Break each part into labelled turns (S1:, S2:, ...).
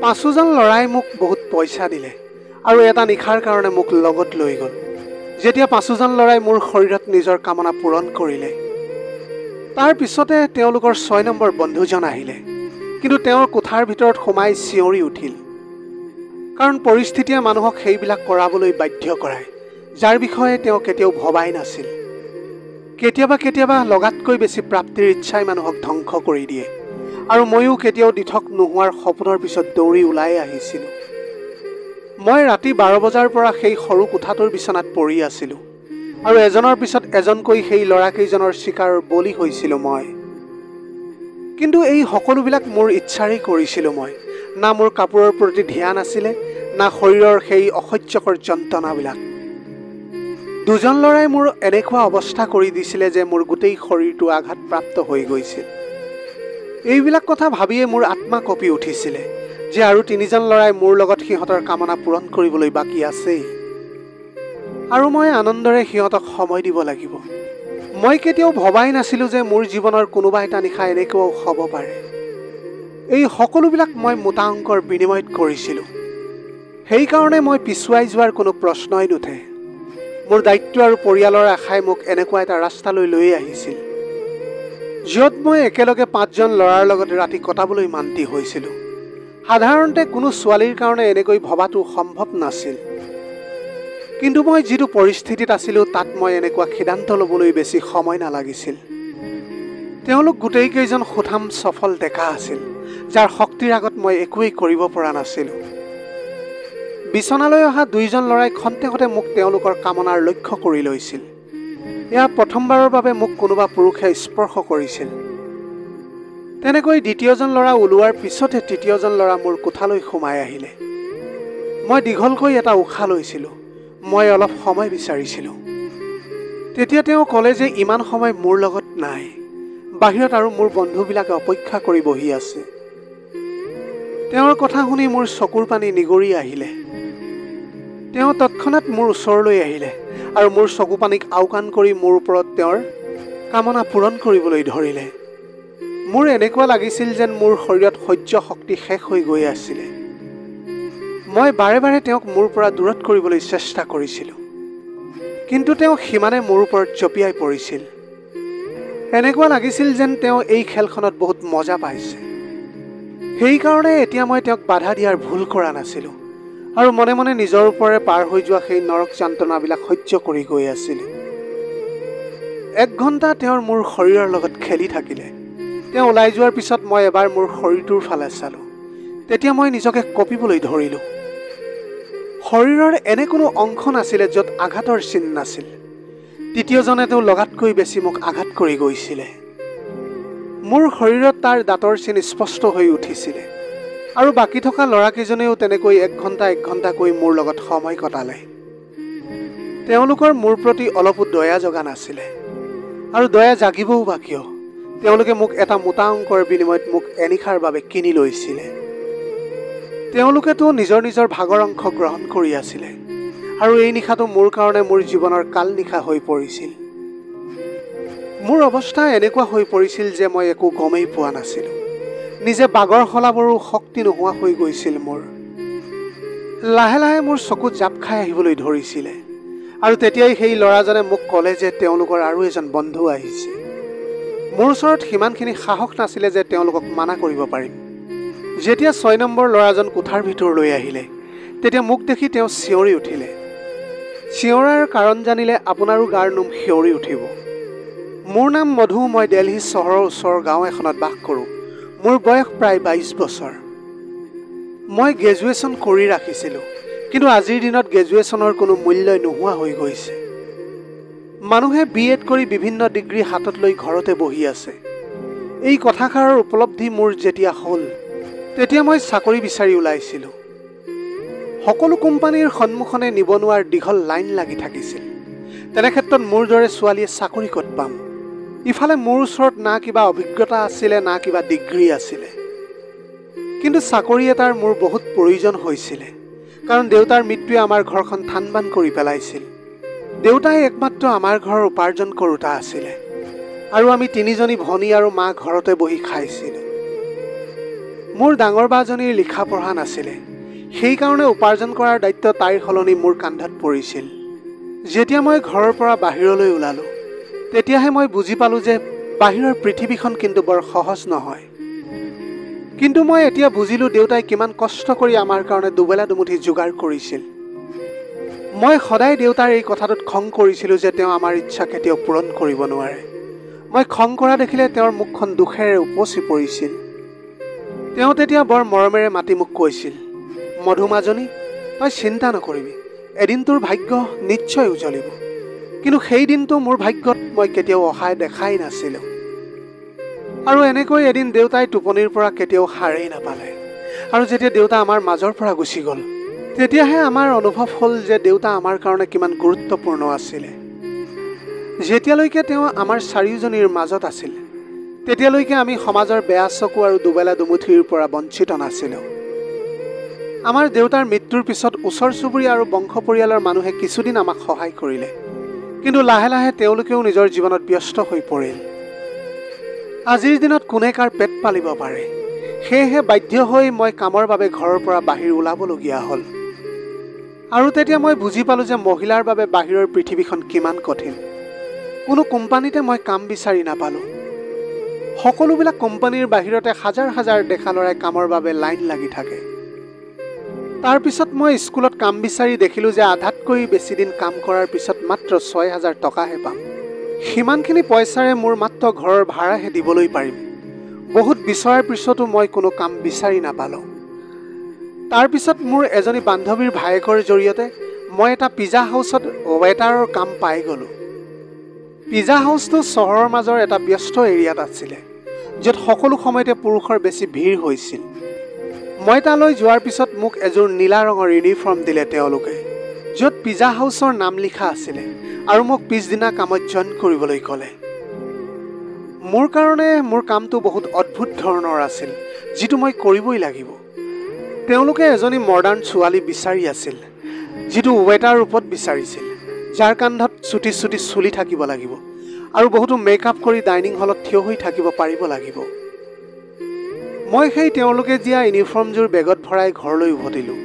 S1: পাঁচোজন ল'ৰাই মোক বহুত পইচা দিলে আৰু এটা নিশাৰ কাৰণে মোক লগত লৈ গ'ল। যেতিয়া পাঁচোজন ল'ৰাই মোৰ শৰীৰত নিজৰ কামনা পূৰণ কৰিলে, তাৰ পিছতে তেওঁলোকৰ 6 নম্বৰ বন্ধুজন আহিলে, কিন্তু তেওঁৰ কোঠাৰ ভিতৰত সোমাই চিঞৰি উঠিল, কাৰণ পৰিস্থিতিয়ে মানুহক সেইবিলাক কৰাবলৈ বাধ্য কৰায় যাৰ বিষয়ে তেওঁ কেতিয়াও ভবাই নাছিল। কেতিয়াবা লগাতকৈ বেছি প্ৰাপ্তিৰ ইচ্ছাই মানুহক ধ্বংস কৰি দিয়ে, আৰু ময়ো কেতিয়াও দিঠক নোহোৱাৰ সপোনৰ পিছত দৌৰি ওলাই আহিছিলোঁ। মই ৰাতি 12 বজাৰ পৰা সেই সৰু কোঠাটোৰ বিচনাত পৰি আছিলোঁ, আৰু এজনৰ পিছত এজনকৈ সেই ল'ৰাকেইজনৰ চিকাৰৰ বলি হৈছিলোঁ মই। কিন্তু এই সকলোবিলাক মোৰ ইচ্ছাৰেই কৰিছিলোঁ মই। না মোৰ কাপোৰৰ প্ৰতি ধ্যান আছিলে, না শৰীৰৰ সেই অসহ্যকৰ যন্ত্ৰণাবিলাক। দুজন ল'ৰাই মোৰ এনেকুৱা অৱস্থা কৰি দিছিলে যে মোৰ গোটেই শৰীৰটো আঘাতপ্ৰাপ্ত হৈ গৈছিল। এইবিলাক কথা ভাবিয়ে মোৰ আত্মা কঁপি উঠিছিলে যে আৰু 3জন ল'ৰাই মোৰ লগত সিহঁতৰ কামনা পূৰণ কৰিবলৈ বাকী আছেই, আৰু মই আনন্দৰে সিহঁতক সময় দিব লাগিব। মই কেতিয়াও ভবাই নাছিলোঁ যে মোৰ জীৱনৰ কোনোবা এটা নিশা এনেকুৱাও হ'ব পাৰে। এই সকলোবিলাক মই মোটা অংকৰ বিনিময়ত কৰিছিলোঁ। সেইকাৰণে মই পিছুৱাই যোৱাৰ কোনো প্ৰশ্নই নুঠে। মোৰ দায়িত্ব আৰু পৰিয়ালৰ আশাই মোক এনেকুৱা এটা ৰাস্তালৈ লৈ আহিছিল, য'ত মই একেলগে 5জন ল'ৰাৰ লগত ৰাতি কটাবলৈ মান্তি হৈছিলোঁ। সাধাৰণতে কোনো ছোৱালীৰ কাৰণে এনেকৈ ভবাটো সম্ভৱ নাছিল, কিন্তু মই যিটো পৰিস্থিতিত আছিলোঁ তাত মই এনেকুৱা সিদ্ধান্ত ল'বলৈ বেছি সময় নালাগিছিল। তেওঁলোক গোটেইকেইজন সুঠাম সফল ডেকা আছিল, যাৰ শক্তিৰ আগত মই একোৱেই কৰিব পৰা নাছিলোঁ। বিচনালৈ অহা 2জন ল'ৰাই খন্তেকতে মোক তেওঁলোকৰ কামনাৰ লক্ষ্য কৰি লৈছিল। এয়া প্ৰথমবাৰৰ বাবে মোক কোনোবা পুৰুষে স্পৰ্শ কৰিছিল। তেনেকৈ 2য়জন ল'ৰা ওলোৱাৰ পিছতে 3য়জন ল'ৰা মোৰ কোঠালৈ সোমাই আহিলে। মই দীঘলকৈ এটা উশাহ লৈছিলোঁ। মই অলপ সময় বিচাৰিছিলোঁ। তেতিয়া তেওঁ ক'লে যে ইমান সময় মোৰ লগত নাই, বাহিৰত আৰু মোৰ বন্ধুবিলাকে অপেক্ষা কৰি বহি আছে। তেওঁৰ কথা শুনি মোৰ চকুৰ পানী নিগৰি আহিলে। তেওঁ তৎক্ষণাত মোৰ ওচৰলৈ আহিলে আৰু মোৰ চকু পানীক আওকাণ কৰি মোৰ ওপৰত তেওঁৰ কামনা পূৰণ কৰিবলৈ ধৰিলে। মোৰ এনেকুৱা লাগিছিল যেন মোৰ শৰীৰত সহ্য শক্তি শেষ হৈ গৈ আছিলে। মই বাৰে বাৰে তেওঁক মোৰ পৰা দূৰত কৰিবলৈ চেষ্টা কৰিছিলোঁ, কিন্তু তেওঁ সিমানে মোৰ ওপৰত জঁপিয়াই পৰিছিল। এনেকুৱা লাগিছিল যেন তেওঁ এই খেলখনত বহুত মজা পাইছে। সেইকাৰণে এতিয়া মই তেওঁক বাধা দিয়াৰ ভুল কৰা নাছিলোঁ, আৰু মনে মনে নিজৰ ওপৰে পাৰ হৈ যোৱা সেই নৰক যন্ত্ৰণাবিলাক সহ্য কৰি গৈ আছিলোঁ। 1 ঘণ্টা তেওঁৰ মোৰ শৰীৰৰ লগত খেলি থাকিলে। তেওঁ ওলাই যোৱাৰ পিছত মই এবাৰ মোৰ শৰীৰটোৰ ফালে চালোঁ। তেতিয়া মই নিজকে কঁপিবলৈ ধৰিলোঁ। শৰীৰৰ এনে কোনো অংশ নাছিলে য'ত আঘাতৰ চিন নাছিল। 3য়জনেতো লগাতকৈ বেছি মোক আঘাত কৰি গৈছিলে। মোৰ শৰীৰত তাৰ দাঁতৰ চিন স্পষ্ট হৈ উঠিছিলে, আৰু বাকী থকা ল'ৰাকেইজনেও তেনেকৈ 1 ঘণ্টাকৈ মোৰ লগত সময় কটালে। তেওঁলোকৰ মোৰ প্ৰতি অলপো দয়া জগা নাছিলে, আৰু দয়া জাগিবও বা কিয়? তেওঁলোকে মোক এটা মোটা অংকৰ বিনিময়ত মোক এনিশাৰ বাবে কিনি লৈছিলে। তেওঁলোকেতো নিজৰ নিজৰ ভাগৰ অংশ গ্ৰহণ কৰি আছিলে, আৰু এই নিশাটো মোৰ কাৰণে মোৰ জীৱনৰ কাল নিশা হৈ পৰিছিল। মোৰ অৱস্থা এনেকুৱা হৈ পৰিছিল যে মই একো গমেই পোৱা নাছিলোঁ। নিজে বাগৰ সলাবৰো শক্তি নোহোৱা হৈ গৈছিল মোৰ। লাহে লাহে মোৰ চকুত জাপ খাই আহিবলৈ ধৰিছিলে, আৰু তেতিয়াই সেই ল'ৰাজনে মোক ক'লে যে তেওঁলোকৰ আৰু এজন বন্ধু আহিছে। মোৰ ওচৰত সিমানখিনি সাহস নাছিলে যে তেওঁলোকক মানা কৰিব পাৰিম। যেতিয়া 6 নম্বৰ ল'ৰাজন কোঠাৰ ভিতৰলৈ আহিলে, তেতিয়া মোক দেখি তেওঁ চিঞৰি উঠিলে। চিঞৰাৰ কাৰণ জানিলে আপোনাৰো গাৰ নোম শিয়ৰি উঠিব। মোৰ নাম মধু। মই দিল্লী চহৰৰ ওচৰৰ গাঁও এখনত বাস কৰোঁ। মোৰ বয়স প্ৰায় 22 বছৰ। মই গ্ৰেজুৱেশ্যন কৰি ৰাখিছিলোঁ, কিন্তু আজিৰ দিনত গ্ৰেজুৱেশ্যনৰ কোনো মূল্যই নোহোৱা হৈ গৈছে। মানুহে BEd কৰি বিভিন্ন ডিগ্ৰী হাতত লৈ ঘৰতে বহি আছে। এই কথাষাৰৰ উপলব্ধি মোৰ যেতিয়া হ'ল, তেতিয়া মই চাকৰি বিচাৰি ওলাইছিলোঁ। সকলো কোম্পানীৰ সন্মুখনে নিবনুৱাৰ দীঘল লাইন লাগি থাকিছিল। তেনেক্ষেত্ৰত মোৰ দৰে ছোৱালীয়ে চাকৰি ক'ত পাম? ইফালে মোৰ ওচৰত না কিবা অভিজ্ঞতা আছিলে, না কিবা ডিগ্ৰী আছিলে। কিন্তু চাকৰি এটাৰ মোৰ বহুত প্ৰয়োজন হৈছিলে, কাৰণ দেউতাৰ মৃত্যুৱে আমাৰ ঘৰখন থান-বান কৰি পেলাইছিল। দেউতাই একমাত্ৰ আমাৰ ঘৰৰ উপাৰ্জন কৰোঁতা আছিলে, আৰু আমি 3জনী ভনী আৰু মা ঘৰতে বহি খাইছিলোঁ। মোৰ ডাঙৰ বাজনীৰ লিখা পঢ়া নাছিলে, সেইকাৰণে উপাৰ্জন কৰাৰ দায়িত্ব তাইৰ সলনি মোৰ কান্ধত পৰিছিল। যেতিয়া মই ঘৰৰ পৰা বাহিৰলৈ ওলালোঁ, তেতিয়াহে মই বুজি পালোঁ যে বাহিৰৰ পৃথিৱীখন কিন্তু বৰ সহজ নহয়। কিন্তু মই এতিয়া বুজিলোঁ দেউতাই কিমান কষ্ট কৰি আমাৰ কাৰণে দুবেলা দুমুঠি যোগাৰ কৰিছিল। মই সদায় দেউতাৰ এই কথাটোত খং কৰিছিলোঁ যে তেওঁ আমাৰ ইচ্ছা কেতিয়াও পূৰণ কৰিব নোৱাৰে। মই খং কৰা দেখিলে তেওঁৰ মুখখন দুখেৰে উপচি পৰিছিল। তেওঁ তেতিয়া বৰ মৰমেৰে মাতি মোক কৈছিল, মধুমাজনী, তই চিন্তা নকৰিবি, এদিন তোৰ ভাগ্য নিশ্চয় উজ্বলিব। কিন্তু সেই দিনটো মোৰ ভাগ্যত মই কেতিয়াও অহাই দেখাই নাছিলোঁ। আৰু এনেকৈ এদিন দেউতাই টোপনিৰ পৰা কেতিয়াও সাৰেই নাপালে। আৰু যেতিয়া দেউতা আমাৰ মাজৰ পৰা গুচি গ'ল, তেতিয়াহে আমাৰ অনুভৱ হ'ল যে দেউতা আমাৰ কাৰণে কিমান গুৰুত্বপূৰ্ণ আছিলে। যেতিয়ালৈকে তেওঁ আমাৰ চাৰিওজনীৰ মাজত আছিল, তেতিয়ালৈকে আমি সমাজৰ বেয়া চকু আৰু দুবেলা দুমুঠিৰ পৰা বঞ্চিত নাছিলোঁ। আমাৰ দেউতাৰ মৃত্যুৰ পিছত ওচৰ চুবুৰীয়া আৰু বংশ পৰিয়ালৰ মানুহে কিছুদিন আমাক সহায় কৰিলে, কিন্তু লাহে লাহে তেওঁলোকেও নিজৰ জীৱনত ব্যস্ত হৈ পৰিল। আজিৰ দিনত কোনে কাৰ পেট পালিব পাৰে, সেয়েহে বাধ্য হৈ মই কামৰ বাবে ঘৰৰ পৰা বাহিৰ ওলাবলগীয়া হ'ল। আৰু তেতিয়া মই বুজি পালোঁ যে মহিলাৰ বাবে বাহিৰৰ পৃথিৱীখন কিমান কঠিন। কোনো কোম্পানীতে মই কাম বিচাৰি নাপালোঁ। সকলোবিলাক কোম্পানীৰ বাহিৰতে হাজাৰ হাজাৰ ডেকা ল'ৰাই কামৰ বাবে লাইন লাগি থাকে। তাৰপিছত মই স্কুলত কাম বিচাৰি দেখিলোঁ যে আধাতকৈ বেছি দিন কাম কৰাৰ পিছত মাত্ৰ 6,000 টকাহে পাম। সিমানখিনি পইচাৰে মোৰ মাত্ৰ ঘৰৰ ভাড়াহে দিবলৈ পাৰিম। বহুত বিচৰাৰ পিছতো মই কোনো কাম বিচাৰি নাপালোঁ। তাৰপিছত মোৰ এজনী বান্ধৱীৰ ভায়েকৰ জৰিয়তে মই এটা পিজ্জা হাউচত ৱেটাৰৰ কাম পাই গ'লোঁ। পিজ্জা হাউচটো চহৰৰ মাজৰ এটা ব্যস্ত এৰিয়াত আছিলে, য'ত সকলো সময়তে পুৰুষৰ বেছি ভিৰ হৈছিল। মই তালৈ যোৱাৰ পিছত মোক এযোৰ নীলা ৰঙৰ ইউনিফৰ্ম দিলে তেওঁলোকে, য'ত পিজ্জা হাউচৰ নাম লিখা আছিলে, আৰু মোক পিছদিনা কামত জইন কৰিবলৈ ক'লে। মোৰ কাৰণে মোৰ কামটো বহুত অদ্ভুত ধৰণৰ আছিল, যিটো মই কৰিবই লাগিব। তেওঁলোকে এজনী মডাৰ্ণ ছোৱালী বিচাৰি আছিল, যিটো ৱেটাৰ ৰূপত বিচাৰিছিল, যাৰ কান্ধত চুটি চুটি চুলি থাকিব লাগিব আৰু বহুতো মেকআপ কৰি ডাইনিং হলত থিয় হৈ থাকিব পাৰিব লাগিব। মই সেই তেওঁলোকে দিয়া ইউনিফৰ্মযোৰ বেগত ভৰাই ঘৰলৈ উভতিলোঁ।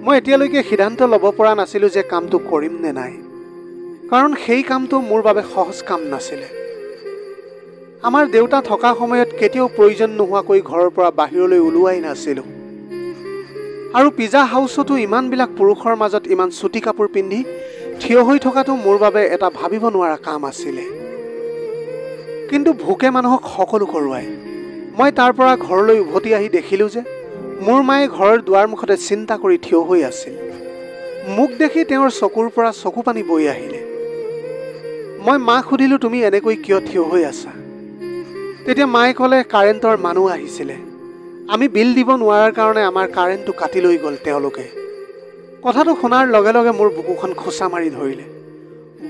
S1: মই এতিয়ালৈকে সিদ্ধান্ত ল'ব পৰা নাছিলোঁ যে কামটো কৰিম নে নাই, কাৰণ সেই কামটো মোৰ বাবে সহজ কাম নাছিলে। আমাৰ দেউতা থকা সময়ত কেতিয়াও প্ৰয়োজন নোহোৱাকৈ ঘৰৰ পৰা বাহিৰলৈ ওলোৱাই নাছিলোঁ। আৰু পিজ্জা হাউচতো ইমানবিলাক পুৰুষৰ মাজত ইমান চুটি কাপোৰ পিন্ধি থিয় হৈ থকাটো মোৰ বাবে এটা ভাবিব নোৱাৰা কাম আছিলে। কিন্তু ভোকে মানুহক সকলো কৰোৱায়। মই তাৰ পৰা ঘৰলৈ উভতি আহি দেখিলোঁ যে মোৰ মায়ে ঘৰৰ দুৱাৰমুখতে চিন্তা কৰি থিয় হৈ আছিল। মোক দেখি তেওঁৰ চকুৰ পৰা চকু পানী বৈ আহিলে। মই মাক সুধিলোঁ, তুমি এনেকৈ কিয় থিয় হৈ আছা? তেতিয়া মায়ে ক'লে, কাৰেণ্টৰ মানুহ আহিছিলে, আমি বিল দিব নোৱাৰাৰ কাৰণে আমাৰ কাৰেণ্টটো কাটি লৈ গ'ল তেওঁলোকে। কথাটো শুনাৰ লগে লগে মোৰ বুকুখন খোঁচা মাৰি ধৰিলে।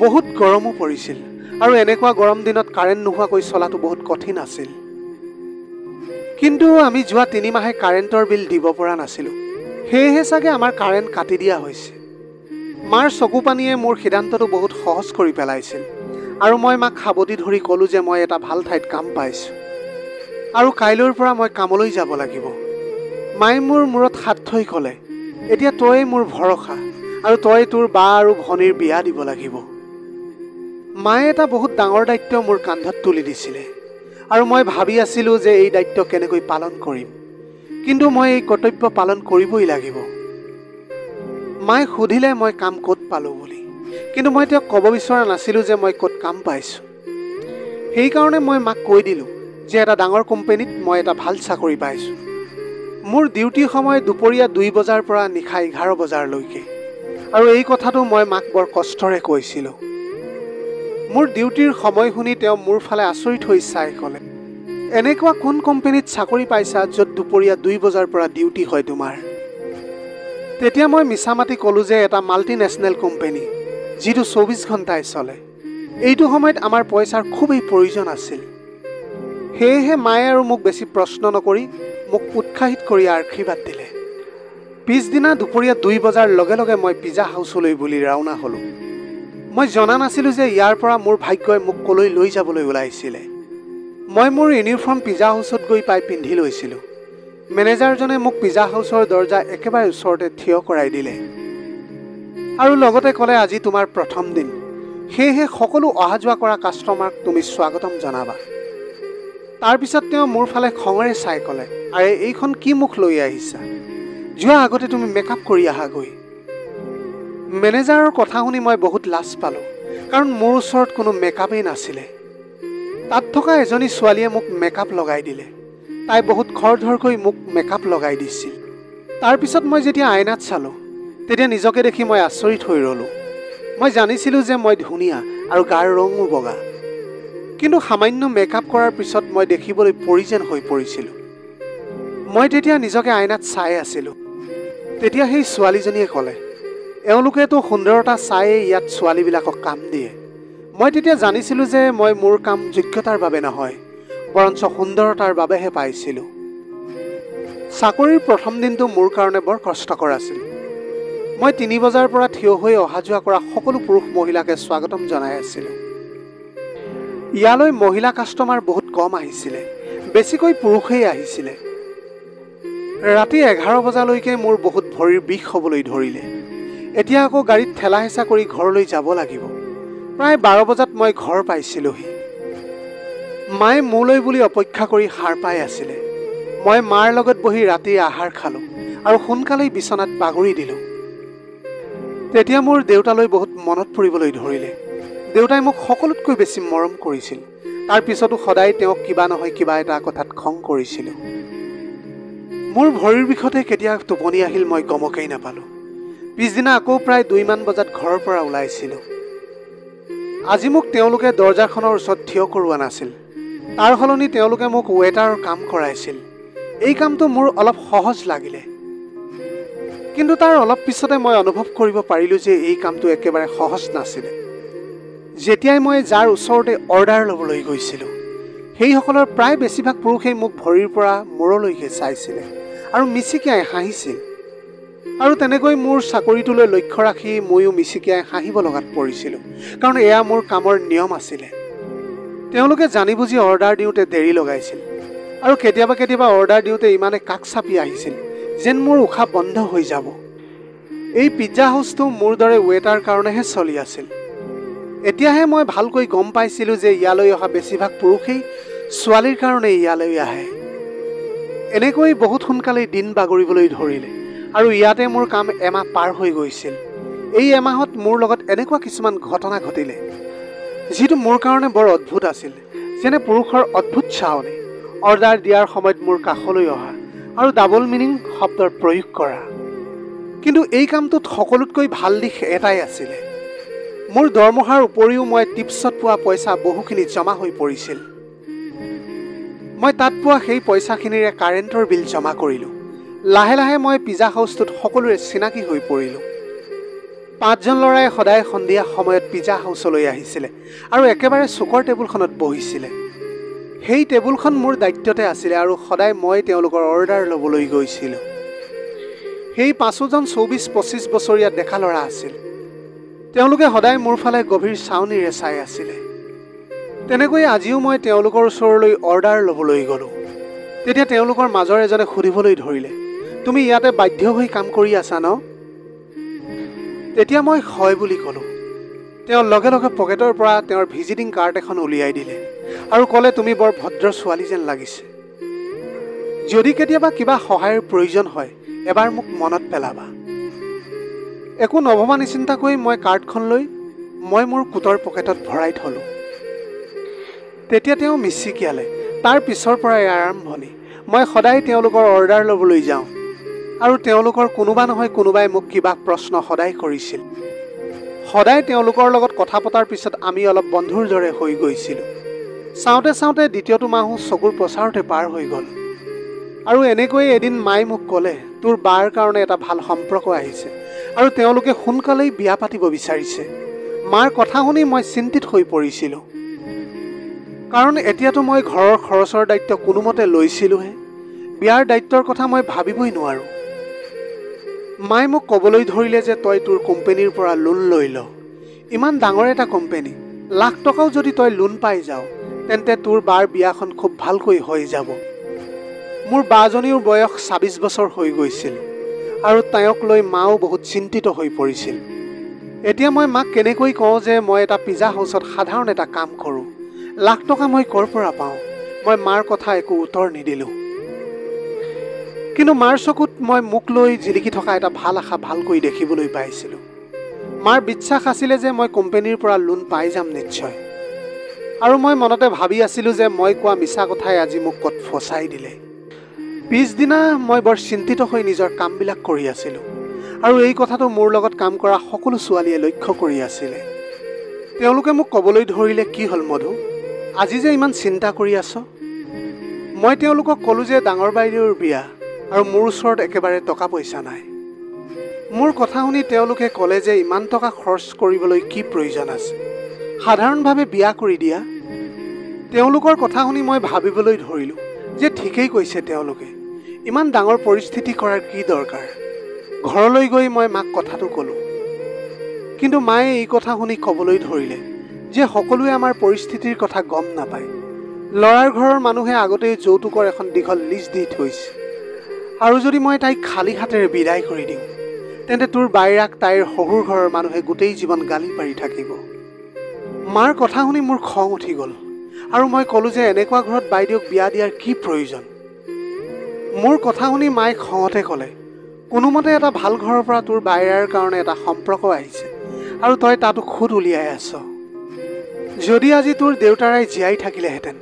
S1: বহুত গৰমো পৰিছিল, আৰু এনেকুৱা গৰম দিনত কাৰেণ্ট নোহোৱাকৈ চলাটো বহুত কঠিন আছিল। কিন্তু আমি যোৱা 3 মাহে কাৰেণ্টৰ বিল দিব পৰা নাছিলোঁ, সেয়েহে চাগে আমাৰ কাৰেণ্ট কাটি দিয়া হৈছে। মাৰ চকু পানীয়ে মোৰ সিদ্ধান্তটো বহুত সহজ কৰি পেলাইছিল, আৰু মই মাক সাবতি ধৰি ক'লোঁ যে মই এটা ভাল ঠাইত কাম পাইছোঁ, আৰু কাইলৈৰ পৰা মই কামলৈ যাব লাগিব। মায়ে মোৰ মূৰত হাত থৈ ক'লে, এতিয়া তয়ে মোৰ ভৰসা, আৰু তই তোৰ বা আৰু ভনীৰ বিয়া দিব লাগিব। মায়ে এটা বহুত ডাঙৰ দায়িত্ব মোৰ কান্ধত তুলি দিছিলে, আৰু মই ভাবি আছিলোঁ যে এই দায়িত্ব কেনেকৈ পালন কৰিম, কিন্তু মই এই কৰ্তব্য পালন কৰিবই লাগিব। মায়ে সুধিলে মই কাম ক'ত পালোঁ বুলি, কিন্তু মই তেওঁক ক'ব বিচৰা নাছিলোঁ যে মই ক'ত কাম পাইছোঁ। সেইকাৰণে মই মাক কৈ দিলোঁ যে এটা ডাঙৰ কোম্পানীত মই এটা ভাল চাকৰি পাইছোঁ। মোৰ ডিউটিৰ সময় দুপৰীয়া 2 বজাৰ পৰা নিশা 11 বজালৈকে, আৰু এই কথাটো মই মাক বৰ কষ্টৰে কৈছিলোঁ। মোৰ ডিউটিৰ সময় শুনি তেওঁ মোৰ ফালে আচৰিত হৈ চাই ক'লে, এনেকুৱা কোন কোম্পানীত চাকৰি পাইছা য'ত দুপৰীয়া 2 বজাৰ পৰা ডিউটি হয় তোমাৰ? তেতিয়া মই মিছা মাতি ক'লোঁ যে এটা মাল্টিনেশ্যনেল কোম্পানী, যিটো 24 ঘণ্টাই চলে। এইটো সময়ত আমাৰ পইচাৰ খুবেই প্ৰয়োজন আছিল। সেয়েহে মায়ে আৰু মোক বেছি প্ৰশ্ন নকৰি মোক উৎসাহিত কৰি আশীৰ্বাদ দিলে। পিছদিনা দুপৰীয়া 2 বজাৰ লগে লগে মই পিজ্জা হাউচলৈ বুলি ৰাওনা হ'লোঁ। মই জনা নাছিলোঁ যে ইয়াৰ পৰা মোৰ ভাগ্যই মোক কলৈ লৈ যাবলৈ ওলাইছিলে। মই মোৰ ইউনিফৰ্ম পিজ্জা হাউচত গৈ পাই পিন্ধি লৈছিলোঁ। মেনেজাৰজনে মোক পিজ্জা হাউচৰ দৰ্জা একেবাৰে ওচৰতে থিয় কৰাই দিলে আৰু লগতে ক'লে, আজি তোমাৰ প্ৰথম দিন, সেয়েহে সকলো অহা যোৱা কৰা কাষ্টমাৰক তুমি স্বাগতম জনাবা। তাৰপিছত তেওঁ মোৰ ফালে খঙেৰে চাই ক'লে, আৰে এইখন কি মুখ লৈ আহিছা? যোৱা আগতে তুমি মেকআপ কৰি আহাগৈ। মেনেজাৰৰ কথা শুনি মই বহুত লাজ পালোঁ, কাৰণ মোৰ ওচৰত কোনো মেকআপেই নাছিলে। তাত থকা এজনী ছোৱালীয়ে মোক মেকআপ লগাই দিলে। তাই বহুত খৰধৰকৈ মোক মেকআপ লগাই দিছিল। তাৰপিছত মই যেতিয়া আইনাত চালোঁ, তেতিয়া নিজকে দেখি মই আচৰিত হৈ ৰ'লোঁ। মই জানিছিলোঁ যে মই ধুনীয়া আৰু গাৰ ৰঙো বগা, কিন্তু সামান্য মেকআপ কৰাৰ পিছত মই দেখিবলৈ পৰি যেন হৈ পৰিছিলোঁ। মই তেতিয়া নিজকে আইনাত চাই আছিলোঁ। তেতিয়া সেই ছোৱালীজনীয়ে ক'লে, এওঁলোকেতো সুন্দৰতা চায়েই ইয়াত ছোৱালীবিলাকক কাম দিয়ে। মই তেতিয়া জানিছিলোঁ যে মই মোৰ কাম যোগ্যতাৰ বাবে নহয়, বৰঞ্চ সুন্দৰতাৰ বাবেহে পাইছিলোঁ। চাকৰিৰ প্ৰথম দিনটো মোৰ কাৰণে বৰ কষ্টকৰ আছিল। মই 3 বজাৰ পৰা থিয় হৈ অহা যোৱা কৰা সকলো পুৰুষ মহিলাকে স্বাগতম জনাই আছিলোঁ। ইয়ালৈ মহিলা কাষ্টমাৰ বহুত কম আহিছিলে, বেছিকৈ পুৰুষেই আহিছিলে। ৰাতি 11 বজালৈকে মোৰ বহুত ভৰিৰ বিষ হ'বলৈ ধৰিলে। এতিয়া আকৌ গাড়ীত ঠেলা হেঁচা কৰি ঘৰলৈ যাব লাগিব। প্ৰায় 12 বজাত মই ঘৰ পাইছিলোহি। মায়ে মোলৈ বুলি অপেক্ষা কৰি সাৰ পাই আছিলে। মই মাৰ লগত বহি ৰাতিৰ আহাৰ খালোঁ আৰু সোনকালেই বিচনাত বাগৰি দিলোঁ। তেতিয়া মোৰ দেউতালৈ বহুত মনত পৰিবলৈ ধৰিলে। দেউতাই মোক সকলোতকৈ বেছি মৰম কৰিছিল। তাৰ পিছতো সদায় তেওঁক কিবা নহয় কিবা এটা কথাত খং কৰিছিলোঁ। মোৰ ভৰিৰ বিষতে কেতিয়া টোপনি আহিল মই গমকেই নাপালোঁ। পিছদিনা আকৌ প্ৰায় 2 মান বজাত ঘৰৰ পৰা ওলাইছিলোঁ। আজি মোক তেওঁলোকে দৰ্জাখনৰ ওচৰত থিয় কৰোৱা নাছিল। তাৰ সলনি তেওঁলোকে মোক ৱেটাৰৰ কাম কৰাইছিল। এই কামটো মোৰ অলপ সহজ লাগিলে, কিন্তু তাৰ অলপ পিছতে মই অনুভৱ কৰিব পাৰিলোঁ যে এই কামটো একেবাৰে সহজ নাছিলে। যেতিয়াই মই যাৰ ওচৰতে অৰ্ডাৰ ল'বলৈ গৈছিলোঁ, সেইসকলৰ প্ৰায় বেছিভাগ পুৰুষেই মোক ভৰিৰ পৰা মূৰলৈকে চাইছিলে আৰু মিচিকিয়াই হাঁহিছিল। আৰু তেনেকৈ মোৰ চাকৰিটোলৈ লক্ষ্য ৰাখি ময়ো মিচিকিয়াই হাঁহিব লগাত পৰিছিলোঁ, কাৰণ এয়া মোৰ কামৰ নিয়ম আছিলে। তেওঁলোকে জানি বুজি অৰ্ডাৰ দিওঁতে দেৰি লগাইছিল আৰু কেতিয়াবা কেতিয়াবা অৰ্ডাৰ দিওঁতে ইমানে কাষ চাপি আহিছিল যেন মোৰ উশাহ বন্ধ হৈ যাব। এই পিজ্জা হাউচটো মোৰ দৰে ৱেটাৰ কাৰণেহে চলি আছিল। এতিয়াহে মই ভালকৈ গম পাইছিলোঁ যে ইয়ালৈ অহা বেছিভাগ পুৰুষেই ছোৱালীৰ কাৰণে ইয়ালৈ আহে। এনেকৈ বহুত সোনকালেই দিন বাগৰিবলৈ ধৰিলে আৰু ইয়াতে মোৰ কাম এমাহ পাৰ হৈ গৈছিল। এই এমাহত মোৰ লগত এনেকুৱা কিছুমান ঘটনা ঘটিলে যিটো মোৰ কাৰণে বৰ অদ্ভুত আছিল। যেনে পুৰুষৰ অদ্ভুত চাৱনি, অৰ্ডাৰ দিয়াৰ সময়ত মোৰ কাষলৈ অহা আৰু ডাবল মিনিং শব্দৰ প্ৰয়োগ কৰা। কিন্তু এই কামটোত সকলোতকৈ ভাল দিশ এটাই আছিলে, মোৰ দৰমহাৰ উপৰিও মই টিপছত পোৱা পইচা বহুখিনি জমা হৈ পৰিছিল। মই তাত পোৱা সেই পইচাখিনিৰে কাৰেণ্টৰ বিল জমা কৰিলোঁ। লাহে লাহে মই পিজ্জা হাউচটোত সকলোৰে চিনাকি হৈ পৰিলোঁ। 5জন ল'ৰাই সদায় সন্ধিয়া সময়ত পিজ্জা হাউচলৈ আহিছিলে আৰু একেবাৰে চুকৰ টেবুলখনত বহিছিলে। সেই টেবুলখন মোৰ দায়িত্বতে আছিলে আৰু সদায় মই তেওঁলোকৰ অৰ্ডাৰ ল'বলৈ গৈছিলোঁ। সেই 5জন 24-25 বছৰীয়া ডেকা ল'ৰা আছিল। তেওঁলোকে সদায় মোৰ ফালে গভীৰ চাৱনিৰে চাই আছিলে। তেনেকৈ আজিও মই তেওঁলোকৰ ওচৰলৈ অৰ্ডাৰ ল'বলৈ গ'লোঁ। তেতিয়া তেওঁলোকৰ মাজৰ এজনে সুধিবলৈ ধৰিলে, তুমি ইয়াতে বাধ্য হৈ কাম কৰি আছা ন? তেতিয়া মই হয় বুলি ক'লোঁ। তেওঁ লগে লগে পকেটৰ পৰা তেওঁৰ ভিজিটিং কাৰ্ড এখন উলিয়াই দিলে আৰু ক'লে, তুমি বৰ ভদ্ৰ ছোৱালী যেন লাগিছে। যদি কেতিয়াবা কিবা সহায়ৰ প্ৰয়োজন হয় এবাৰ মোক মনত পেলাবা। একো নভবা নিচিন্তাকৈ মই কাৰ্ডখন লৈ মই মোৰ কোটৰ পকেটত ভৰাই থলোঁ। তেতিয়া তেওঁ মিচিকিয়ালে। তাৰ পিছৰ পৰাই আৰম্ভণি। মই সদায় তেওঁলোকৰ অৰ্ডাৰ ল'বলৈ যাওঁ আৰু তেওঁলোকৰ কোনোবা নহয় কোনোবাই মোক কিবা প্ৰশ্ন সদায় কৰিছিল। সদায় তেওঁলোকৰ লগত কথা পতাৰ পিছত আমি অলপ বন্ধুৰ দৰে হৈ গৈছিলোঁ। চাওঁতে চাওঁতে দ্বিতীয়টো মাহো চকুৰ প্ৰচাৰতে পাৰ হৈ গ'ল। আৰু এনেকৈয়ে এদিন মায়ে মোক ক'লে, তোৰ বাৰ কাৰণে এটা ভাল সম্পৰ্ক আহিছে আৰু তেওঁলোকে সোনকালেই বিয়া পাতিব বিচাৰিছে। মাৰ কথা শুনি মই চিন্তিত হৈ পৰিছিলোঁ, কাৰণ এতিয়াতো মই ঘৰৰ খৰচৰ দায়িত্ব কোনোমতে লৈছিলোঁহে। বিয়াৰ দায়িত্বৰ কথা মই ভাবিবই নোৱাৰোঁ। মায়ে মোক ক'বলৈ ধৰিলে যে তই তোৰ কোম্পানীৰ পৰা লোন লৈ ল। ইমান ডাঙৰ এটা কোম্পানী, লাখ টকাও যদি তই লোন পাই যাৱ তেন্তে তোৰ বাৰ বিয়াখন খুব ভালকৈ হৈ যাব। মোৰ বাজনীৰ বয়স ২৬ বছৰ হৈ গৈছিল আৰু তাইক লৈ মাও বহুত চিন্তিত হৈ পৰিছিল। এতিয়া মই মাক কেনেকৈ কওঁ যে মই এটা পিজ্জা হাউচত সাধাৰণ এটা কাম কৰোঁ, লাখ টকা মই ক'ৰ পৰা পাওঁ? মই মাৰ কথা একো উত্তৰ নিদিলোঁ। কিন্তু মাৰ চকুত মই মোক লৈ জিলিকি থকা এটা ভাল আশা ভালকৈ দেখিবলৈ পাইছিলোঁ। মাৰ বিশ্বাস আছিলে যে মই কোম্পানীৰ পৰা লোন পাই যাম নিশ্চয়। আৰু মই মনতে ভাবি আছিলোঁ যে মই কোৱা মিছা কথাই আজি মোক ক'ত ফচাই দিলে। পিছদিনা মই বৰ চিন্তিত হৈ নিজৰ কামবিলাক কৰি আছিলোঁ আৰু এই কথাটো মোৰ লগত কাম কৰা সকলো ছোৱালীয়ে লক্ষ্য কৰি আছিলে। তেওঁলোকে মোক ক'বলৈ ধৰিলে, কি হ'ল মধু, আজি যে ইমান চিন্তা কৰি আছ? মই তেওঁলোকক ক'লোঁ যে ডাঙৰ বাইদেউৰ বিয়া আৰু মোৰ ওচৰত একেবাৰে টকা পইচা নাই। মোৰ কথা শুনি তেওঁলোকে ক'লে যে ইমান টকা খৰচ কৰিবলৈ কি প্ৰয়োজন আছে, সাধাৰণভাৱে বিয়া কৰি দিয়া। তেওঁলোকৰ কথা শুনি মই ভাবিবলৈ ধৰিলোঁ যে ঠিকেই কৈছে তেওঁলোকে, ইমান ডাঙৰ পৰিস্থিতি কৰাৰ কি দৰকাৰ। ঘৰলৈ গৈ মই মাক কথাটো ক'লোঁ। কিন্তু মায়ে এই কথা শুনি ক'বলৈ ধৰিলে যে সকলোৱে আমাৰ পৰিস্থিতিৰ কথা গম নাপায়। ল'ৰাৰ ঘৰৰ মানুহে আগতেই যৌতুকৰ এখন দীঘল লিষ্ট দি থৈছে আৰু যদি মই তাইক খালী হাতেৰে বিদায় কৰি দিওঁ তেন্তে তোৰ বাইৰাক তাইৰ শহুৰ ঘৰৰ মানুহে গোটেই জীৱন গালি পাৰি থাকিব। মাৰ কথা শুনি মোৰ খং উঠি গ'ল আৰু মই ক'লোঁ যে এনেকুৱা ঘৰত বাইদেউক বিয়া দিয়াৰ কি প্ৰয়োজন। মোৰ কথা শুনি মায়ে খঙতে ক'লে, কোনোমতে এটা ভাল ঘৰৰ পৰা তোৰ বাইৰাৰ কাৰণে এটা সম্পৰ্ক আহিছে আৰু তই তাতো খুদ উলিয়াই আছ। যদি আজি তোৰ দেউতাৰাই জীয়াই থাকিলেহেঁতেন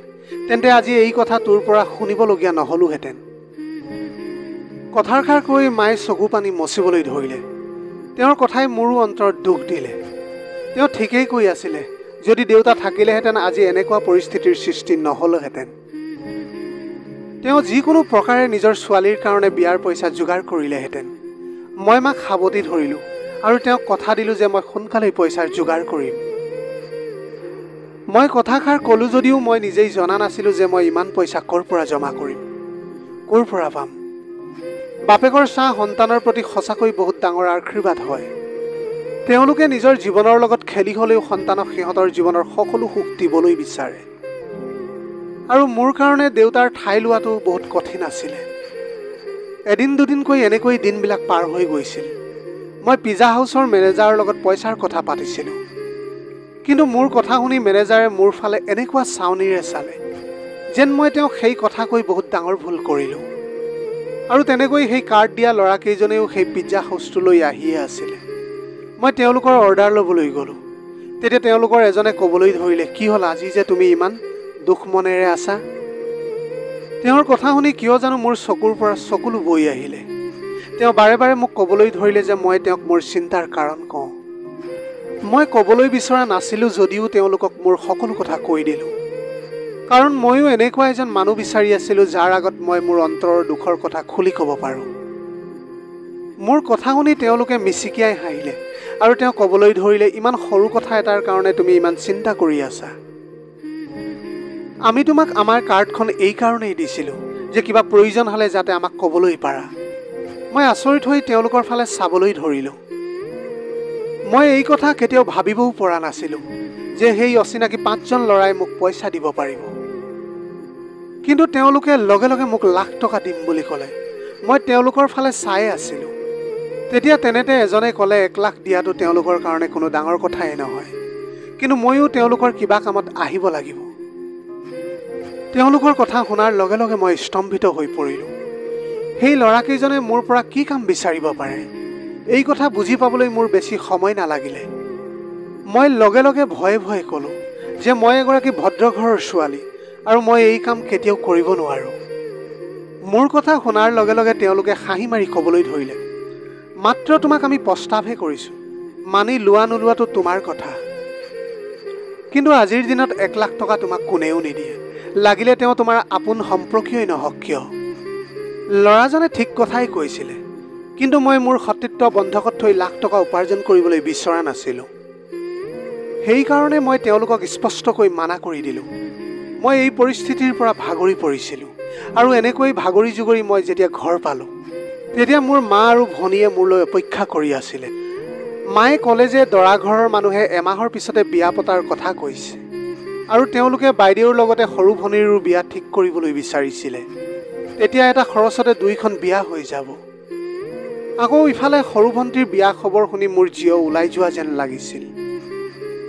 S1: তেন্তে আজি এই কথা তোৰ পৰা শুনিবলগীয়া নহ'লোহেঁতেন। কথাষাৰ কৈ মায়ে চকু পানী মচিবলৈ ধৰিলে। তেওঁৰ কথাই মোৰো অন্তৰত দুখ দিলে। তেওঁ ঠিকেই কৈ আছিলে, যদি দেউতা থাকিলেহেঁতেন আজি এনেকুৱা পৰিস্থিতিৰ সৃষ্টি নহ'লহেঁতেন। তেওঁ যিকোনো প্ৰকাৰে নিজৰ ছোৱালীৰ কাৰণে বিয়াৰ পইচা যোগাৰ কৰিলেহেঁতেন। মই মাক সাৱটি ধৰিলোঁ আৰু তেওঁক কথা দিলোঁ যে মই সোনকালেই পইচাৰ যোগাৰ কৰিম। মই কথাষাৰ ক'লোঁ যদিও মই নিজেই জনা নাছিলোঁ যে মই ইমান পইচা ক'ৰ পৰা জমা কৰিম, ক'ৰ পৰা পাম। বাপেকৰ চাহ সন্তানৰ প্ৰতি সঁচাকৈ বহুত ডাঙৰ আশীৰ্বাদ হয়। তেওঁলোকে নিজৰ জীৱনৰ লগত খেলি হ'লেও সন্তানক সিহঁতৰ জীৱনৰ সকলো সুখ দিবলৈ বিচাৰে। আৰু মোৰ কাৰণে দেউতাৰ ঠাই লোৱাটো বহুত কঠিন আছিলে। এদিন দুদিনকৈ এনেকৈ দিনবিলাক পাৰ হৈ গৈছিল। মই পিজ্জা হাউচৰ মেনেজাৰৰ লগত পইচাৰ কথা পাতিছিলোঁ। কিন্তু মোৰ কথা শুনি মেনেজাৰে মোৰ ফালে এনেকুৱা চাউনিৰে চালে যেন মই তেওঁক সেই কথা কৈ বহুত ডাঙৰ ভুল কৰিলোঁ। আৰু তেনেকৈ সেই কাৰ্ড দিয়া ল'ৰাকেইজনেও সেই পিজ্জা হাউচটোলৈ আহিয়ে আছিলে। মই তেওঁলোকৰ অৰ্ডাৰ ল'বলৈ গ'লোঁ। তেতিয়া তেওঁলোকৰ এজনে ক'বলৈ ধৰিলে, কি হ'ল আজি যে তুমি ইমান দুখ মনেৰে আছা? তেওঁৰ কথা শুনি কিয় জানো মোৰ চকুৰ পৰা চকুলো বৈ আহিলে। তেওঁ বাৰে বাৰে মোক ক'বলৈ ধৰিলে যে মই তেওঁক মোৰ চিন্তাৰ কাৰণ কওঁ। মই ক'বলৈ বিচৰা নাছিলোঁ যদিও তেওঁলোকক মোৰ সকলো কথা কৈ দিলোঁ। কাৰণ ময়ো এনেকুৱা এজন মানুহ বিচাৰি আছিলোঁ যাৰ আগত মই মোৰ অন্তৰৰ দুখৰ কথা খুলি ক'ব পাৰোঁ। মোৰ কথা শুনি তেওঁলোকে মিচিকিয়াই হাঁহিলে আৰু তেওঁ ক'বলৈ ধৰিলে, ইমান সৰু কথা এটাৰ কাৰণে তুমি ইমান চিন্তা কৰি আছা। আমি তোমাক আমাৰ কাৰ্ডখন এই কাৰণেই দিছিলোঁ যে কিবা প্ৰয়োজন হ'লে যাতে আমাক ক'বলৈ পাৰা। মই আচৰিত হৈ তেওঁলোকৰ ফালে চাবলৈ ধৰিলোঁ। মই এই কথা কেতিয়াও ভাবিবও পৰা নাছিলোঁ যে সেই অচিনাকি 5জন ল'ৰাই মোক পইচা দিব পাৰিব। কিন্তু তেওঁলোকে লগে লগে মোক লাখ টকা দিম বুলি ক'লে। মই তেওঁলোকৰ ফালে চাই আছিলোঁ। তেতিয়া তেনেতে এজনে ক'লে 1 লাখ দিয়াটো তেওঁলোকৰ কাৰণে কোনো ডাঙৰ কথাই নহয়, কিন্তু ময়ো তেওঁলোকৰ কিবা কামত আহিব লাগিব। তেওঁলোকৰ কথা শুনাৰ লগে লগে মই স্তম্ভিত হৈ পৰিলোঁ। সেই ল'ৰাকেইজনে মোৰ পৰা কি কাম বিচাৰিব পাৰে এই কথা বুজি পাবলৈ মোৰ বেছি সময় নালাগিলে। মই লগে লগে ভয়ে ভয়ে ক'লোঁ যে মই এগৰাকী ভদ্ৰ ঘৰৰ ছোৱালী আৰু মই এই কাম কেতিয়াও কৰিব নোৱাৰোঁ। মোৰ কথা শুনাৰ লগে লগে তেওঁলোকে হাঁহি মাৰি ক'বলৈ ধৰিলে, মাত্ৰ তোমাক আমি প্ৰস্তাৱহে কৰিছোঁ, মানি লোৱা নোলোৱাটো তোমাৰ কথা। কিন্তু আজিৰ দিনত 1 লাখ টকা তোমাক কোনেও নিদিয়ে, লাগিলে তেওঁ তোমাৰ আপোন সম্পৰ্কীয়ই নহওক কিয়। ল'ৰাজনে ঠিক কথাই কৈছিলে, কিন্তু মই মোৰ সতীত্ব বন্ধকত থৈ লাখ টকা উপাৰ্জন কৰিবলৈ বিচৰা নাছিলোঁ। সেইকাৰণে মই তেওঁলোকক স্পষ্টকৈ মানা কৰি দিলোঁ। মই এই পৰিস্থিতিৰ পৰা ভাগৰি পৰিছিলোঁ আৰু এনেকৈ ভাগৰি জুগৰি মই যেতিয়া ঘৰ পালোঁ তেতিয়া মোৰ মা আৰু ভনীয়ে মোৰলৈ অপেক্ষা কৰি আছিলে। মায়ে ক'লে যে দৰা ঘৰৰ মানুহে এমাহৰ পিছতে বিয়া পতাৰ কথা কৈছে আৰু তেওঁলোকে বাইদেউৰ লগতে সৰু ভনীৰো বিয়া ঠিক কৰিবলৈ বিচাৰিছিলে। তেতিয়া এটা খৰচতে 2খন বিয়া হৈ যাব। আকৌ ইফালে সৰু ভণ্টিৰ বিয়া খবৰ শুনি মোৰ জিও ওলাই যোৱা যেন লাগিছিল।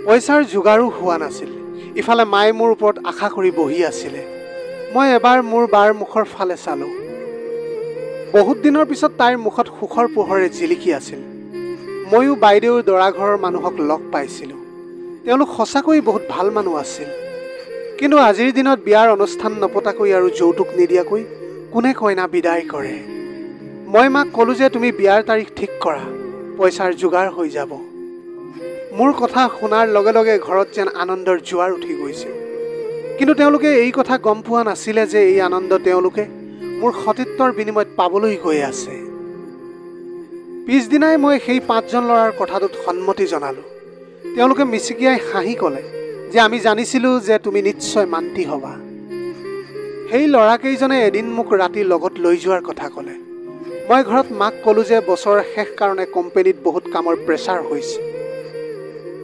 S1: পইচাৰ যোগাৰো হোৱা নাছিল। ইফালে মায়ে মোৰ ওপৰত আশা কৰি বহি আছিলে। মই এবাৰ মোৰ বাৰ মুখৰ ফালে চালোঁ। বহুত দিনৰ পিছত তাইৰ মুখত সুখৰ পোহৰে জিলিকি আছিল। ময়ো বাইদেউৰ দৰা ঘৰৰ মানুহক লগ পাইছিলোঁ। তেওঁলোক সঁচাকৈ বহুত ভাল মানুহ আছিল। কিন্তু আজিৰ দিনত বিয়াৰ অনুষ্ঠান নপতাকৈ আৰু যৌতুক নিদিয়াকৈ কোনে কইনা বিদায় কৰে? মই মাক ক'লোঁ যে তুমি বিয়াৰ তাৰিখ ঠিক কৰা, পইচাৰ যোগাৰ হৈ যাব। মোৰ কথা শুনাৰ লগে লগে ঘৰত যেন আনন্দৰ জোৱাৰ উঠি গৈছিল। কিন্তু তেওঁলোকে এই কথা গম পোৱা নাছিলে যে এই আনন্দ তেওঁলোকে মোৰ সতীত্বৰ বিনিময়ত পাবলৈ গৈ আছে। পিছদিনাই মই সেই 5জন ল'ৰাৰ কথাটোত সন্মতি জনালোঁ। তেওঁলোকে মিচিকিয়াই হাঁহি ক'লে যে আমি জানিছিলোঁ যে তুমি নিশ্চয় মান্তি হ'বা। সেই ল'ৰাকেইজনে এদিন মোক ৰাতি লগত লৈ যোৱাৰ কথা ক'লে। মই ঘৰত মাক ক'লোঁ যে বছৰৰ শেষ কাৰণে কোম্পেনীত বহুত কামৰ প্ৰেছাৰ হৈছে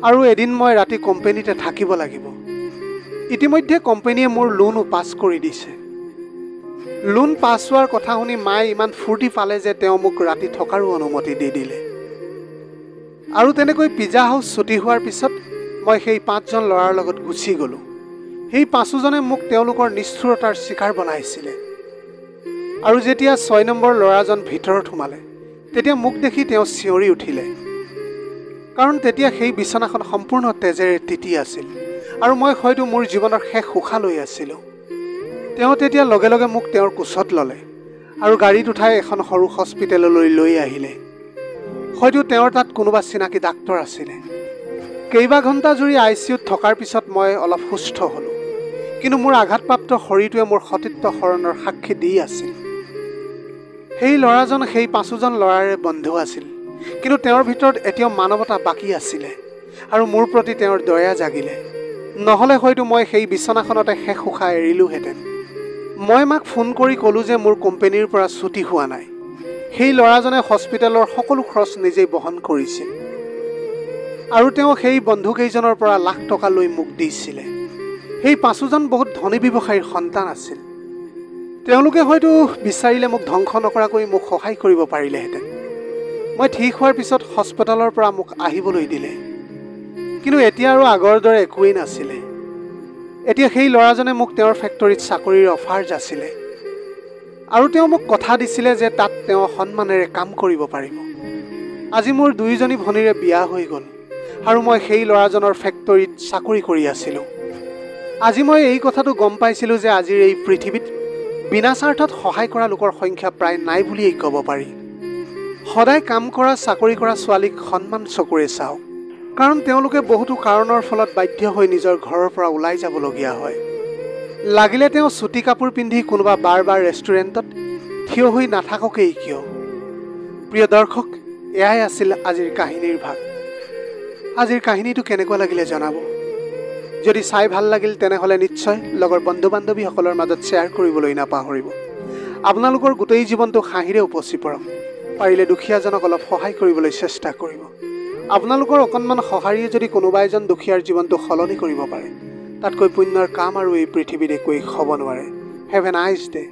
S1: আৰু এদিন মই ৰাতি কোম্পেনীতে থাকিব লাগিব। ইতিমধ্যে কোম্পেনীয়ে মোৰ লোনো পাছ কৰি দিছে। লোন পাছ হোৱাৰ কথা শুনি মায়ে ইমান ফূৰ্তি পালে যে তেওঁ মোক ৰাতি থকাৰো অনুমতি দি দিলে। আৰু তেনেকৈ পিজ্জা হাউচ ছুটি হোৱাৰ পিছত মই সেই 5জন ল'ৰাৰ লগত গুচি গ'লোঁ। সেই 5জনে মোক তেওঁলোকৰ নিষ্ঠুৰতাৰ চিকাৰ বনাইছিলে। আৰু যেতিয়া 6 নম্বৰ ল'ৰাজন ভিতৰত সোমালে, তেতিয়া মোক দেখি তেওঁ চিঞৰি উঠিলে। কাৰণ তেতিয়া সেই বিচনাখন সম্পূৰ্ণ তেজেৰে তিতি আছিল আৰু মই হয়তো মোৰ জীৱনৰ শেষ উশাহ লৈ আছিলোঁ। তেওঁ তেতিয়া লগে লগে মোক তেওঁৰ কোচত ল'লে আৰু গাড়ীত উঠাই এখন সৰু হস্পিটেললৈ লৈ আহিলে। হয়তো তেওঁৰ তাত কোনোবা চিনাকি ডাক্তৰ আছিলে। কেইবা ঘণ্টা জুৰি ICUত থকাৰ পিছত মই অলপ সুস্থ হ'লোঁ। কিন্তু মোৰ আঘাতপ্ৰাপ্ত শৰীৰটোৱে মোৰ সতীত্ব হৰণৰ সাক্ষী দি আছিল। সেই ল'ৰাজন সেই 5জন ল'ৰাৰে বন্ধু আছিল। কিন্তু তেওঁৰ ভিতৰত এতিয়াও মানৱতা বাকী আছিলে আৰু মোৰ প্ৰতি তেওঁৰ দয়া জাগিলে। নহ'লে হয়তো মই সেই বিচনাখনতে শেষ উশাহ এৰিলোহেঁতেন। মই মাক ফোন কৰি ক'লোঁ যে মোৰ কোম্পেনীৰ পৰা ছুটি হোৱা নাই। সেই ল'ৰাজনে হস্পিটেলৰ সকলো খৰচ নিজেই বহন কৰিছিল আৰু তেওঁ সেই বন্ধুকেইজনৰ পৰা লাখ টকা লৈ মোক দিছিলে। সেই 5জন বহুত ধনী ব্যৱসায়ীৰ সন্তান আছিল। তেওঁলোকে হয়তো বিচাৰিলে মোক ধ্বংস নকৰাকৈ মোক সহায় কৰিব পাৰিলেহেঁতেন। মই ঠিক হোৱাৰ পিছত হস্পিটেলৰ পৰা মোক আহিবলৈ দিলে। কিন্তু এতিয়া আৰু আগৰ দৰে একোৱেই নাছিলে। এতিয়া সেই ল'ৰাজনে মোক তেওঁৰ ফেক্টৰীত চাকৰিৰ অফাৰ যাচিলে আৰু তেওঁ মোক কথা দিছিলে যে তাত তেওঁ সন্মানেৰে কাম কৰিব পাৰিব। আজি মোৰ 2জনী ভনীৰে বিয়া হৈ গ'ল আৰু মই সেই ল'ৰাজনৰ ফেক্টৰীত চাকৰি কৰি আছিলোঁ। আজি মই এই কথাটো গম পাইছিলোঁ যে আজিৰ এই পৃথিৱীত বিনা স্বাৰ্থত সহায় কৰা লোকৰ সংখ্যা প্ৰায় নাই বুলিয়েই ক'ব পাৰি। সদায় কাম কৰা চাকৰি কৰা ছোৱালীক সন্মান চকুৰে চাওক, কাৰণ তেওঁলোকে বহুতো কাৰণৰ ফলত বাধ্য হৈ নিজৰ ঘৰৰ পৰা ওলাই যাবলগীয়া হয়। লাগিলে তেওঁ চুটি কাপোৰ পিন্ধি কোনোবা বাৰ বা ৰেষ্টুৰেণ্টত থিয় হৈ নাথাককেই কিয়। প্ৰিয় দৰ্শক, এয়াই আছিল আজিৰ কাহিনীৰ ভাগ। আজিৰ কাহিনীটো কেনেকুৱা লাগিলে জনাব। যদি চাই ভাল লাগিল তেনেহ'লে নিশ্চয় লগৰ বন্ধু বান্ধৱীসকলৰ মাজত শ্বেয়াৰ কৰিবলৈ নাপাহৰিব। আপোনালোকৰ গোটেই জীৱনটো হাঁহিৰে উপচি পৰক। পাৰিলে দুখীয়াজনক অলপ সহায় কৰিবলৈ চেষ্টা কৰিব। আপোনালোকৰ অকণমান সঁহাৰিয়ে যদি কোনোবা এজন দুখীয়াৰ জীৱনটো সলনি কৰিব পাৰে, তাতকৈ পুণ্যৰ কাম আৰু এই পৃথিৱীত একোৱেই হ'ব নোৱাৰে। Have a nice day.